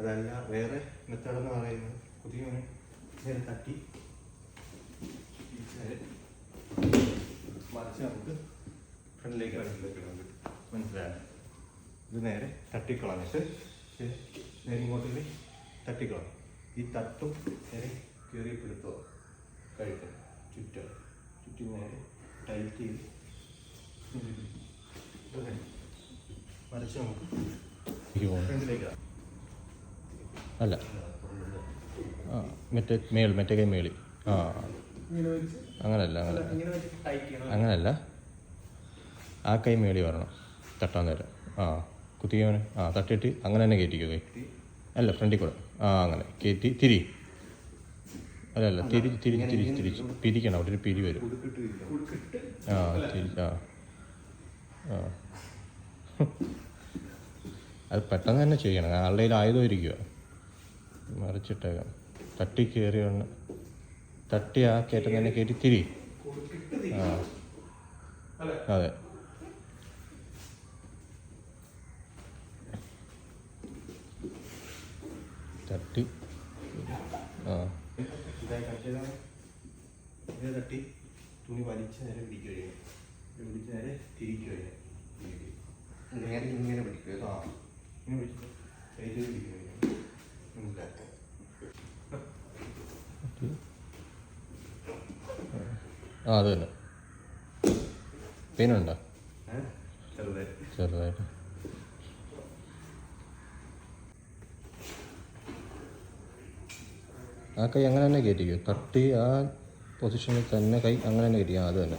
അതല്ല വേറെ മെത്തേഡെന്ന് പറയുന്നത് പുതിയ നേരെ തട്ടി മറിച്ച് നമുക്ക് ഫ്രണ്ടിലേക്ക് ഇടാൻ പറ്റും. മനസ്സിലായോ? ഇത് നേരെ തട്ടിക്കളഞ്ഞിട്ട് നേരെ ഇങ്ങോട്ടേക്ക് തട്ടിക്കളഞ്ഞു. ഈ തട്ടും നേരെ കയറി പിടുത്തോ കഴിക്കും ചുറ്റും നേരെ ടൈറ്റ് ചെയ്ത് മറിച്ച് നമുക്ക് ഫ്രണ്ടിലേക്ക് ഇടാം. അല്ല ആ മറ്റേ കൈ മേളി ആ അങ്ങനല്ല ആ കൈ മേളി വരണം തട്ടാൻ നേരം. ആ കുത്തിയവന് തട്ടിയിട്ട് അങ്ങനെ തന്നെ കയറ്റിക്കോ കൈ. അല്ല ഫ്രണ്ടിൽ കൂടെ അങ്ങനെ കയറ്റി അല്ല തിരിച്ച് പിരിക്കണം. അവിടെ ഒരു പിരി വരും. അത് പെട്ടെന്ന് തന്നെ ചെയ്യണം. ആളുടെ കയ്യിൽ ആയുധം ഇരിക്കുക. മറിച്ചിട്ടേക്കാം. തട്ടി കയറി വന്ന് തട്ടി ആ കയറ്റം തന്നെ കയറ്റി തിരി. അതെ തട്ടി തട്ടി തുണി വലിച്ച് നേരെ പിടിക്കുകയാണ്. പിടിച്ച് നേരെ തിരിക്കുകയാണ്. നേരെ ഇങ്ങനെ പിടിക്കുക. ഇങ്ങനെ പിടിച്ച് സൈഡിൽ പിടിക്കുകയാണ്. അത് തന്നെ. പെയിനുണ്ടോ? ചെറുതായിട്ട്. ആ കൈ അങ്ങനെ തന്നെ കയറ്റിക്കോ. തട്ടി ആ പൊസിഷനിൽ തന്നെ കൈ അങ്ങനെ തന്നെ കയറ്റിക്കുക. അത് തന്നെ